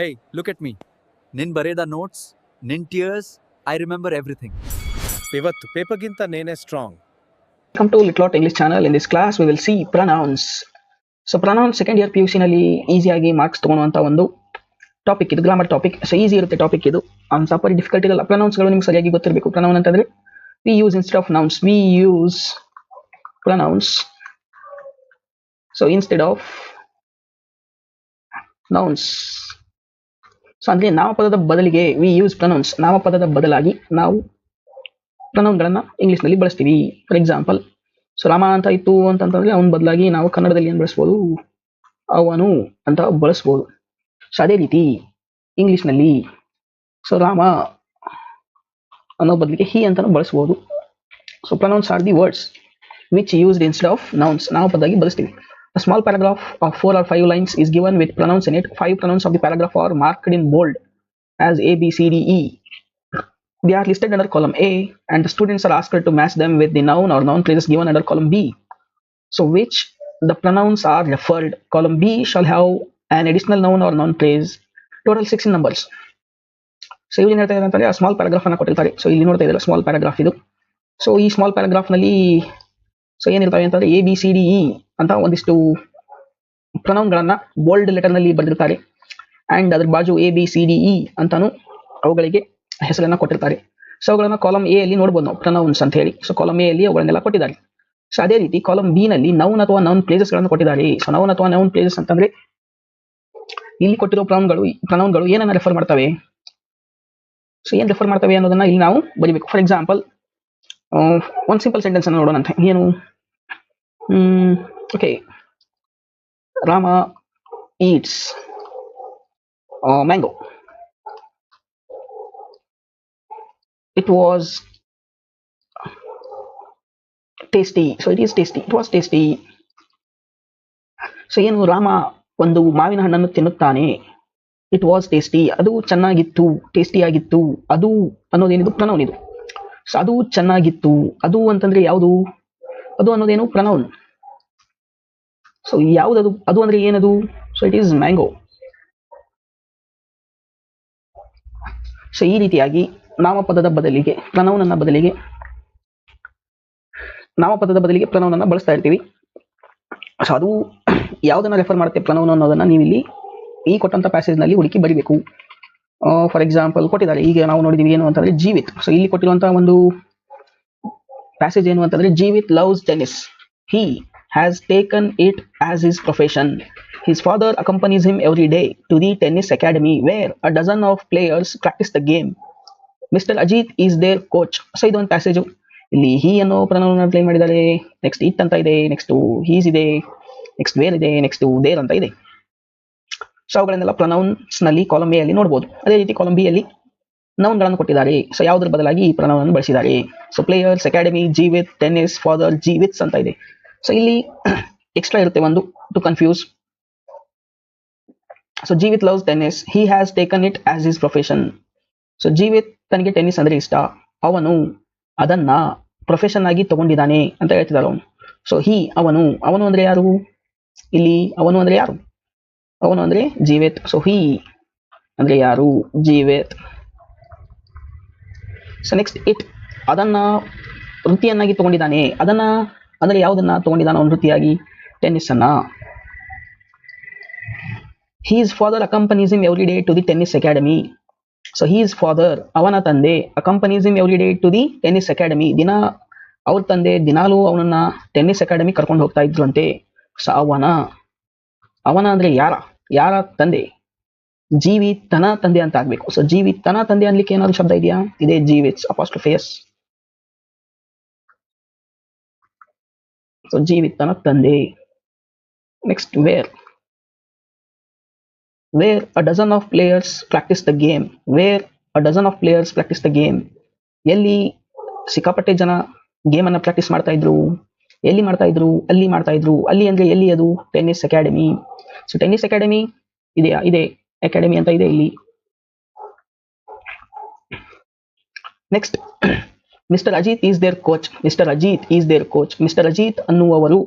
Hey, look at me. ನಿನ್ ಬರೆದ notes, ನಿನ್ tears, I remember everything. ಇವತ್ತು ಪೇಪರ್ಗಿಂತ ನೇನೆ strong. Welcome to Little Lot English channel. In this class, we will see pronouns. So pronouns second year PUC ನಲ್ಲಿ ಈಸಿಯಾಗಿ marks ತಗೊಳ್ಳುವಂತ ಒಂದು topic ಇದು, grammar topic. So easy ಇರುತ್ತೆ topic ಇದು, ಸ್ವಲ್ಪ difficult ಇರಲ್ಲ. ಪ್ರೊನೌನ್ಸ್ಗಳು ನಿಮ್ಗೆ ಸರಿಯಾಗಿ ಗೊತ್ತಿರಬೇಕು. ಪ್ರೊನೌನ್ ಅಂತಂದ್ರೆ we use instead of nouns, we use pronouns. So instead of nouns, so ಅಂದ್ರೆ ನಾಮಪದದ ಬದಲಿಗೆ ವಿ ಯೂಸ್ ಪ್ರೊನೌನ್ಸ್. ನಾಮಪದದ ಬದಲಾಗಿ ನಾವು ಪ್ರೊನೌನ್ಗಳನ್ನ ಇಂಗ್ಲಿಷ್ ನಲ್ಲಿ ಬಳಸ್ತೀವಿ. ಫಾರ್ ಎಕ್ಸಾಂಪಲ್, ಸೊ ರಾಮ ಅಂತ ಇತ್ತು ಅಂತಂದ್ರೆ ಅವನ ಬದಲಾಗಿ ನಾವು ಕನ್ನಡದಲ್ಲಿ ಏನು ಬಳಸ್ಬೋದು, ಅವನು ಅಂತ ಬಳಸ್ಬೋದು. ಸೊ ಅದೇ ರೀತಿ ಇಂಗ್ಲಿಷ್ ನಲ್ಲಿ ಸೊ ರಾಮ ಅನ್ನೋ ಬದಲಿಗೆ ಹಿ ಅಂತಾನು ಬಳಸ್ಬೋದು. So pronouns are the words which used instead of nouns. ನಾಮಪದವಾಗಿ ಬಳಸ್ತೀವಿ. A small paragraph of 4 or 5 lines is given with pronouns in it. 5 pronouns of the paragraph are marked in bold as A, B, C, D, E. They are listed under column A, and the students are asked to match them with the noun or noun phrases given under column B. So which the pronouns are referred. Column B shall have an additional noun or noun phrase. Total 6 in numbers. So ಇಲ್ಲಿ ಹೇಳ್ತಾ ಇದ್ದಾರೆ ಅಂತಂದ್ರೆ ಆ small paragraph ಅನ್ನ ಕೊಟ್ಟಿರ್ತಾರೆ. So ಇಲ್ಲಿ ನೋಡ್ತಾ ಇದ್ದಾರೆ ಸ್ಮಾಲ್ ಪ್ಯಾರಾಗ್ರಾಫ್ ಇದು. ಸೊ ಈ ಸ್ಮಾಲ್ ಪ್ಯಾರಾಗ್ರಾಫ್ ನಲ್ಲಿ ಸೊ ಏನಿರ್ತವೆ ಅಂತಂದ್ರೆ A B C D E ಅಂತ ಒಂದಿಷ್ಟು ಪ್ರೊನೌನ್ಗಳನ್ನ ಬೋಲ್ಡ್ ಲೆಟರ್ ನಲ್ಲಿ ಬರೆದಿರ್ತಾರೆ. ಅಂಡ್ ಅದ್ರ ಬಾಜು A B C D E ಅಂತಾನು ಅವುಗಳಿಗೆ ಹೆಸರನ್ನ ಕೊಟ್ಟಿರ್ತಾರೆ. ಸೊ ಅವುಗಳನ್ನ ಕಾಲಮ್ ಎ ಅಲ್ಲಿ ನೋಡ್ಬೋದು ನಾವು, ಪ್ರೊನೌನ್ಸ್ ಅಂತ ಹೇಳಿ. ಸೊ ಕಾಲಮ್ ಎ ಅಲ್ಲಿ ಅವುಗಳನ್ನೆಲ್ಲ ಕೊಟ್ಟಿದ್ದಾರೆ. ಸೊ ಅದೇ ರೀತಿ ಕಾಲಮ್ ಬಿ ನಲ್ಲಿ ನೌನ್ ಅಥವಾ ನೌನ್ ಪ್ಲೇಸಸ್ ಗಳನ್ನು ಕೊಟ್ಟಿದ್ದಾರೆ. ಸೊ ನೌನ್ ಅಥವಾ ನೌನ್ ಪ್ಲೇಸಸ್ ಅಂತಂದ್ರೆ ಇಲ್ಲಿ ಕೊಟ್ಟಿರೋ ಪ್ರೊನೌನ್ಗಳು ಏನನ್ನ ರೆಫರ್ ಮಾಡ್ತವೆ, ಸೊ ಏನ್ ರೆಫರ್ ಮಾಡ್ತವೆ ಅನ್ನೋದನ್ನ ಇಲ್ಲಿ ನಾವು ಬರಿಬೇಕು. ಫಾರ್ ಎಕ್ಸಾಂಪಲ್, ಒಂದು ಸಿಂಪಲ್ ಸೆಂಟೆನ್ಸ್ ಅನ್ನು ನೋಡೋಣ ಅಂತ. ಏನು, okay, Rama eats mango. It was tasty. So it is tasty. It was tasty. So ಏನು, ರಾಮ ಒಂದು ಮಾವಿನ ಹಣ್ಣನ್ನು ತಿನ್ನುತ್ತಾನೆ. It was tasty. ಅದು ಚೆನ್ನಾಗಿತ್ತು, ಟೇಸ್ಟಿ ಆಗಿತ್ತು. ಅದು ಅನ್ನೋದೇನಿದು ಪ್ರನೌನ್ ಇದು. ಸೊ ಅದು ಚೆನ್ನಾಗಿತ್ತು. ಅದು ಅಂತಂದ್ರೆ ಯಾವುದು, ಅದು ಅನ್ನೋದೇನು ಪ್ರನೌನ್. ಸೊ ಯಾವುದದು, ಅದು ಅಂದ್ರೆ ಏನದು, so it is mango. So ಈ ರೀತಿಯಾಗಿ ನಾಮಪದದ ಬದಲಿಗೆ ಪ್ರನೌನ್ ಅನ್ನ ಪ್ರನೌನ್ ಅನ್ನ ಬಳಸ್ತಾ ಇರ್ತೀವಿ. ಸೊ ಅದು ಯಾವುದನ್ನ ರೆಫರ್ ಮಾಡುತ್ತೆ ಪ್ರನೌನ್ ಅನ್ನೋದನ್ನ ನೀವು ಇಲ್ಲಿ ಈ ಕೊಟ್ಟಂತ ಪ್ಯಾಸೇಜ್ ನಲ್ಲಿ ಹುಡುಕಿ ಬರಿಬೇಕು. ಫಾರ್ ಎಕ್ಸಾಂಪಲ್ ಕೊಟ್ಟಿದ್ದಾರೆ, ಈಗ ನಾವು ನೋಡಿದೀವಿ ಏನು ಅಂತಂದ್ರೆ ಜೀವಿತ್. ಸೊ ಇಲ್ಲಿ ಕೊಟ್ಟಿರುವಂತಹ ಒಂದು ಪ್ಯಾಸೇಜ್ ಏನು ಅಂತಂದ್ರೆ Jeevith loves tennis. He has taken it as his profession. His father accompanies him every day to the tennis academy where a dozen of players practice the game. Mr. Ajit is their coach. So ಇದೊಂದು passage. ಇಲ್ಲಿ ಹಿ ಅನ್ನೋ pronoun apply ಮಾಡಿದ್ದಾರೆ. Next it ಅಂತ ಇದೆ, next he's ಇದೆ, next where ಇದೆ, next there ಅಂತ ಇದೆ. ಸೊ ಅವುಗಳನ್ನೆಲ್ಲ ಪ್ರನೌನ್ಸ್ ನಲ್ಲಿ ಕಾಲಮ್ ಎ ಅಲ್ಲಿ ನೋಡಬಹುದು. ಅದೇ ರೀತಿ ಕಾಲಮ್ ಬಿ ಅಲ್ಲಿ ನೌನ್ ಗಳನ್ನು ಕೊಟ್ಟಿದ್ದಾರೆ. ಸೊ ಯಾವುದ್ರ ಬದಲಾಗಿ ಈ ಪ್ರನೌನ್ ಅನ್ನು ಬಳಸಿದ್ದಾರೆ. So players, academy, Jeevith, tennis, father, Jeevith's ಅಂತ ಇದೆ. ಸೊ ಇಲ್ಲಿ ಎಕ್ಸ್ಟ್ರಾ ಇರುತ್ತೆ ಒಂದು to confuse. So Jeevith loves tennis. He has taken it as his profession. So Jeevith ತನಗೆ ಟೆನ್ನಿಸ್ ಅಂದ್ರೆ ಇಷ್ಟ, ಅವನು ಅದನ್ನ ಪ್ರೊಫೆಷನ್ ಆಗಿ ತಗೊಂಡಿದ್ದಾನೆ ಅಂತ ಹೇಳ್ತಿದ್ದಾರೆ ಅವನು. ಸೊ ಹಿ ಅವನು ಅಂದ್ರೆ ಯಾರು, ಇಲ್ಲಿ ಅವನು ಅಂದ್ರೆ ಯಾರು, ಅವನು ಅಂದ್ರೆ ಜೀವಿತ್. ಸೊ ಹಿ ಅಂದ್ರೆ ಯಾರು, ಜೀವಿತ್. ಸೊ ನೆಕ್ಸ್ಟ್ ಇಟ್, ಅದನ್ನ ವೃತ್ತಿಯನ್ನಾಗಿ ತಗೊಂಡಿದ್ದಾನೆ. ಅದನ್ನ ಅಂದ್ರೆ ಯಾವುದನ್ನ ತಗೊಂಡಿದ್ದಾನೆ ಅವನು ವೃತ್ತಿಯಾಗಿ, ಟೆನ್ನಿಸ್ ಅನ್ನ. His father accompanies him every day to the tennis academy. So his father, ಅವನ ತಂದೆ, accompanies him every day to the tennis academy. ಅವ್ರ ತಂದೆ ದಿನಾಲೂ ಅವನನ್ನ ಟೆನ್ನಿಸ್ ಅಕಾಡೆಮಿ ಕರ್ಕೊಂಡು ಹೋಗ್ತಾ ಇದ್ರಂತೆ. ಸೊ ಅವನ ಅಂದ್ರೆ ಯಾರ ತಂದೆ, ಜೀವಿತನ ತಂದೆ ಅಂತ ಆಗ್ಬೇಕು. ಸೊ ಜೀವಿತನ ತಂದೆ ಅನ್ಲಿಕ್ಕೆ ಏನಾದ್ರು ಶಬ್ದ ಇದೆಯಾ, ಇದೆ, ಜೀವಿತ್ಸ್ ಅಪಾಸ್ಟ್ರೋಫಿಯಸ್. ಸೊ ಜೀವಿತನ ತಂದೆ. Next where a dozen of players practice the game. Where a dozen of players practice the game. ಎಲ್ಲಿ ಸಿಕ್ಕಾಪಟ್ಟೆ ಜನ ಗೇಮ್ ಅನ್ನ ಪ್ರಾಕ್ಟೀಸ್ ಮಾಡ್ತಾ ಇದ್ರು. ಎಲ್ಲಿ ಮಾಡ್ತಾ ಇದ್ರು, ಅಲ್ಲಿ ಮಾಡ್ತಾ ಇದ್ರು. ಅಲ್ಲಿ ಅಂದ್ರೆ ಎಲ್ಲಿ, ಅದು tennis academy. So tennis academy ಇದೆಯಾ, ಇದೆ, ಅಕಾಡೆಮಿ ಅಂತ ಇದೆ ಇಲ್ಲಿ. Next, mister Ajith is their coach. Mister Ajith is their coach. Mister Ajith ಅನ್ನುವರು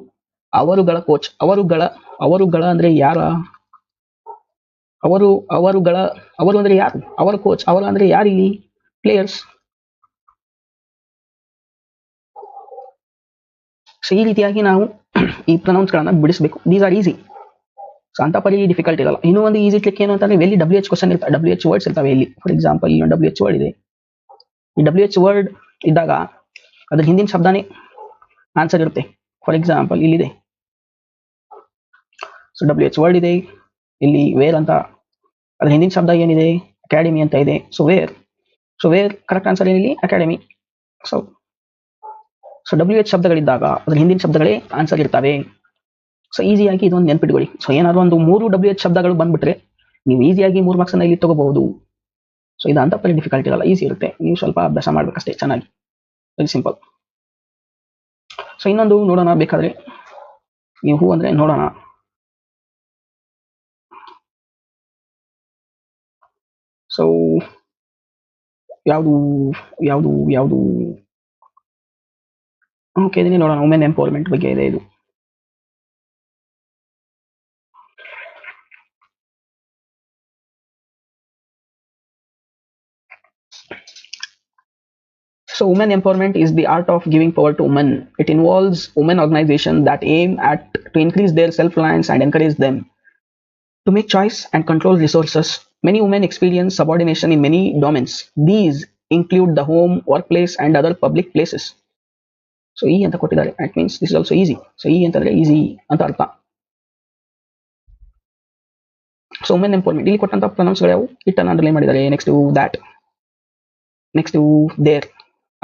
ಅವರುಗಳ ಕೋಚ್. ಅವರುಗಳ ಅಂದ್ರೆ ಯಾರ, ಅವರು ಅಂದ್ರೆ ಯಾರು? ಅವರ ಕೋಚ್. ಅವರು ಅಂದ್ರೆ ಯಾರು ಇಲ್ಲಿ? ಪ್ಲೇಯರ್ಸ್. ಸೊ ಈ ರೀತಿಯಾಗಿ ನಾವು ಈ ಪ್ರೊನೌನ್ಸ್ ಗಳನ್ನ ಬಿಡಿಸಬೇಕು. These are easy. ಸೊ ಅಂತ ಪರಿ ಡಿಫಿಕಲ್ಟ್ ಇರಲ್ಲ. ಇನ್ನೂ ಒಂದು ಈಸಿ ಟ್ರಿಕ್ ಏನು ಅಂತಂದ್ರೆ, ಇಲ್ಲಿ WH ಕ್ವಶನ್ ಇರ್ತವೆ, WH ವರ್ಡ್ಸ್ ಇರ್ತವೆ ಇಲ್ಲಿ. ಫಾರ್ ಎಕ್ಸಾಂಪಲ್ ಇಲ್ಲಿ WH ವರ್ಡ್ ಇದೆ. ಈ WH ವರ್ಡ್ ಇದ್ದಾಗ ಅದ್ರ ಹಿಂದಿನ ಶಬ್ದನೇ ಆನ್ಸರ್ ಇರುತ್ತೆ. ಫಾರ್ ಎಕ್ಸಾಂಪಲ್ ಇಲ್ಲಿದೆ. ಸೊ WH ವರ್ಡ್ ಇದೆ ಇಲ್ಲಿ, ವೇರ್ ಅಂತ. ಅದ್ರ ಹಿಂದಿನ ಶಬ್ದ ಏನಿದೆ? ಅಕಾಡೆಮಿ ಅಂತ ಇದೆ. ಸೊ ವೇರ್ ಕರೆಕ್ಟ್ ಆನ್ಸರ್ ಏನಿಲ್ಲಿ? ಅಕಾಡೆಮಿ. ಸೊ WH ಶಬ್ದಗಳಿದ್ದಾಗ ಅದ್ರ ಹಿಂದಿನ ಶಬ್ದಗಳೇ ಆನ್ಸರ್ ಇರ್ತವೆ. ಸೊ ಈಸಿಯಾಗಿ ಇದೊಂದು ನೆನ್ಪಿಟ್ಕೊಳ್ಳಿ. ಸೊ ಏನಾದ್ರು ಒಂದು 3 WH ಶಬ್ದಗಳು ಬಂದ್ಬಿಟ್ರೆ ನೀವು ಈಸಿಯಾಗಿ 3 ಮಾರ್ಕ್ಸ್ ಅನ್ನ ಇಲ್ಲಿ ತಗೋಬಹುದು. ಸೊ ಇದು ಅಂತ ಪರಿ ಡಿಫಿಕಲ್ಟ್ ಇರಲ್ಲ, ಈಸಿ ಇರುತ್ತೆ. ನೀವು ಸ್ವಲ್ಪ ಅಭ್ಯಾಸ ಮಾಡ್ಬೇಕಷ್ಟೇ ಚೆನ್ನಾಗಿ. Very simple. ಸೊ ಇನ್ನೊಂದು ನೋಡೋಣ ಬೇಕಾದ್ರೆ. ನೀವು ಹೂ ಅಂದ್ರೆ ನೋಡೋಣ. ಸೊ ಯಾವುದು ಓಕೆ, ಇದನ್ನೇ ನೋಡೋಣ. ವುಮೆನ್ ಎಂಪವರ್ಮೆಂಟ್ ಬಗ್ಗೆ ಇದೆ ಇದು. So women empowerment is the art of giving power to women. It involves women organizations that aim at to increase their self-reliance and encourage them to make choice and control resources. Many women experience subordination in many domains. These include the home, workplace, and other public places. So E anta kottidare. That means this is also easy. So E antandre easy anta artha. So women empowerment ಇಲ್ಲಿ ಕೊಟ್ಟಂತ pronounce ಗಳು it ಅನ್ನು underline ಮಾಡಿದ್ದಾರೆ. Next that, next there,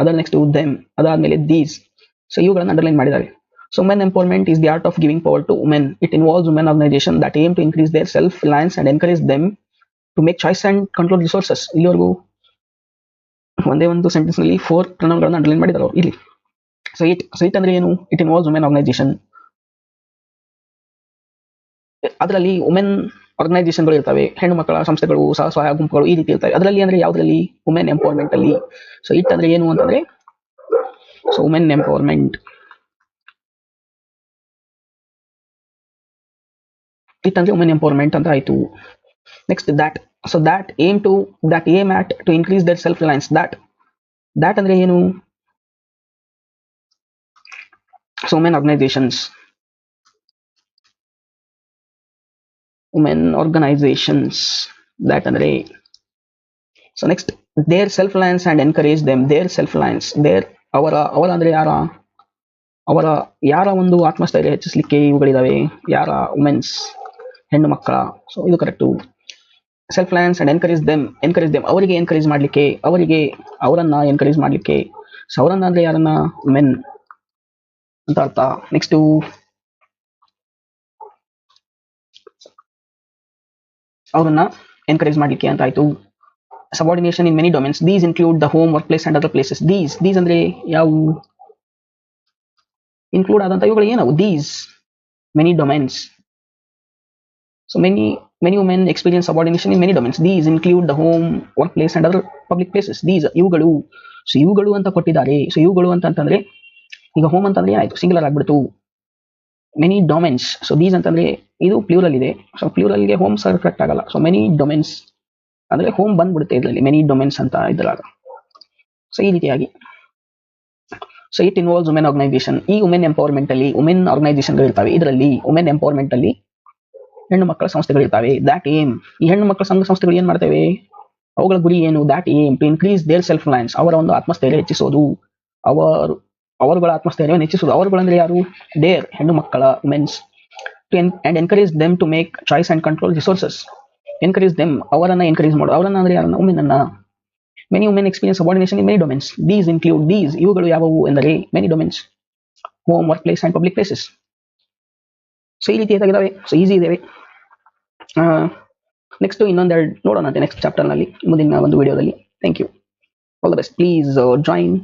other next them, ಅದಾದ್ಮೇಲೆ these. So ಇವುಗಳನ್ನು underline ಮಾಡಿದ್ದಾರೆ. So women empowerment is the art of giving power to women. It involves women organizations that aim to increase their self-reliance and encourage them to make choice and control resources. ಇಲ್ಲಿವರೆಗೂ ಒಂದೇ ಒಂದು sentence ನಲ್ಲಿ 4 ಪ್ರೊನೌನ್ಗಳನ್ನು underline ಮಾಡಿದ್ದಾರೆ ಅವರು ಇಲ್ಲಿ. So it ಅಂದ್ರೆ ಏನು? It involves women organisation. ಅದರಲ್ಲಿ ವುಮೆನ್ ಆರ್ಗನೈಸೇಷನ್ಗಳು ಇರ್ತವೆ, ಹೆಣ್ಣು ಮಕ್ಕಳ ಸಂಸ್ಥೆಗಳು, ಸಹಾಯ ಗುಂಪುಗಳು ಈ ರೀತಿ ಇರ್ತವೆ. ಅದರಲ್ಲಿ ಅಂದ್ರೆ ಯಾವ್ದ್ರಲ್ಲಿ? ವುಮೆನ್ ಎಂಪವರ್ಮೆಂಟ್ ಅಲ್ಲಿ. ಸೊ ಇಟ್ ಅಂದ್ರೆ ಏನು ಅಂತಂದ್ರೆ, ಸೊ ವುಮೆನ್ ಎಂಪವರ್ಮೆಂಟ್, ಇಟ್ ಅಂದ್ರೆ ವುಮೆನ್ ಎಂಪವರ್ಮೆಂಟ್ ಅಂತ ಆಯ್ತು. Next that. So that aim at to increase their self reliance. that ಅಂದ್ರೆ ಏನು? ಸೊ ವುಮೆನ್ ಆರ್ಗನೈಸೇಷನ್ಸ್ that ಅಂದ್ರೆ. So next their self reliance and encourage them. their self reliance, ಅವರ ಅಂದ್ರೆ ಯಾರ ಒಂದು ಆತ್ಮಸ್ಥೈರ್ಯ ಹೆಚ್ಚಿಸಲಿಕ್ಕೆ ಇವುಗಳಿದಾವೆ. ಯಾರ? ವುಮೆನ್ಸ್, ಹೆಣ್ಣು ಮಕ್ಕಳ. ಸೊ ಇದು correct. Self Reliance and encourage them, ಅವರಿಗೆ ಎನ್ಕರೇಜ್ ಮಾಡ್ಲಿಕ್ಕೆ, ಅವರನ್ನ ಎನ್ಕರೇಜ್ ಮಾಡ್ಲಿಕ್ಕೆ. ಸೊ ಅವರನ್ನ ಅಂದ್ರೆ ಯಾರನ್ನ? ಮೆನ್ ಅಂತ ಅರ್ಥ. ನೆಕ್ಸ್ಟ್ ಅವರನ್ನ ಎನ್ಕರೇಜ್ ಮಾಡ್ಲಿಕ್ಕೆ ಅಂತ ಆಯ್ತು. Subordination in many domains. These include the home, work place and other places. These ಅಂದ್ರೆ ಯಾವುವು? ಇನ್ಕ್ಲೂಡ್ ಆದಂತ ಇವುಗಳು ಏನವು? These many domains. So many women experience subordination in many domains. These include the home, workplace and other public places. These ಇವುಗಳು. So ಇವುಗಳು ಅಂತ ಕೊಟ್ಟಿದ್ದಾರೆ. So ಇವುಗಳು ಅಂತಂದ್ರೆ ಈಗ ಹೋಮ್ ಅಂತಂದ್ರೆ ಏನಾಯ್ತು? ಸಿಂಗುಲರ್ ಆಗ್ಬಿಡ್ತು. Many domains. ಸೊ ದೀಸ್ ಅಂತಂದ್ರೆ ಇದು ಪ್ಲೂರಲ್ ಇದೆ. ಸೊ ಪ್ಲೂರಲ್ಗೆ ಹೋಮ್ ಕರೆಕ್ಟ್ ಆಗಲ್ಲ. ಸೊ ಮೆನಿ ಡೊಮೇನ್ಸ್ ಅಂದ್ರೆ ಹೋಮ್ ಬಂದ್ಬಿಡುತ್ತೆ ಇದರಲ್ಲಿ, ಮೆನಿ ಡೊಮೇನ್ಸ್ ಅಂತ ಇದ್ರಾಗ. ಸೊ ಈ ರೀತಿಯಾಗಿ. So it involves women organisation. ಈ ವುಮೆನ್ ಎಂಪವರ್ಮೆಂಟ್ ಅಲ್ಲಿ ವುಮೆನ್ ಆರ್ಗನೈಸೇಷನ್ಗಳು ಇರ್ತವೆ. ಇದರಲ್ಲಿ ವುಮೆನ್ ಎಂಪವರ್ಮೆಂಟ್ ಅಲ್ಲಿ ಹೆಣ್ಣು ಮಕ್ಕಳ ಸಂಸ್ಥೆಗಳಿರ್ತವೆ. that aim, ಈ ಹೆಣ್ಣು ಮಕ್ಕಳ ಸಂಸ್ಥೆಗಳು ಏನ್ ಮಾಡ್ತವೆ? ಅವುಗಳ ಗುರಿ ಏನು? that aim to increase their self reliance, ಅವರ ಒಂದು ಆತ್ಮಸ್ಥೈರ್ಯ ಹೆಚ್ಚಿಸೋದು. ಅವರುಗಳ ಆತ್ಮಸ್ಥೈರ್ಯವನ್ನು ಹೆಚ್ಚಿಸೋದು. ಅವರುಗಳಂದ್ರೆ ಯಾರು? ದೇರ್, ಹೆಣ್ಣು ಮಕ್ಕಳ, women's. and encourage them to make choice and control resources. encourage them, ಅವರನ್ನ ಎನ್ಕರೇಜ್ ಮಾಡೋದು. ಅವರನ್ನ ಅಂದ್ರೆ ಯಾರನ್ನ? ವುಮೆನ್ ಅನ್ನ. many women experience subordination in many domains. These include ಇವುಗಳು ಯಾವುವು ಎಂದರೆ many domains, home, work place and public places. So ಈ ರೀತಿ ಇದಾವೆ. ಸೊ ಈಸಿ ಇದಾವೆ. ನೆಕ್ಸ್ಟ್ ಇನ್ನೊಂದೆರಡು ನೋಡೋಣ ನೆಕ್ಸ್ಟ್ ಚಾಪ್ಟರ್ ನಲ್ಲಿ, ಮುಂದಿನ ಒಂದು ವಿಡಿಯೋದಲ್ಲಿ. Thank you. All the best. Please join,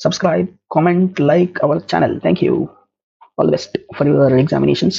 subscribe, comment, like our channel. Thank you. All the best for your examinations.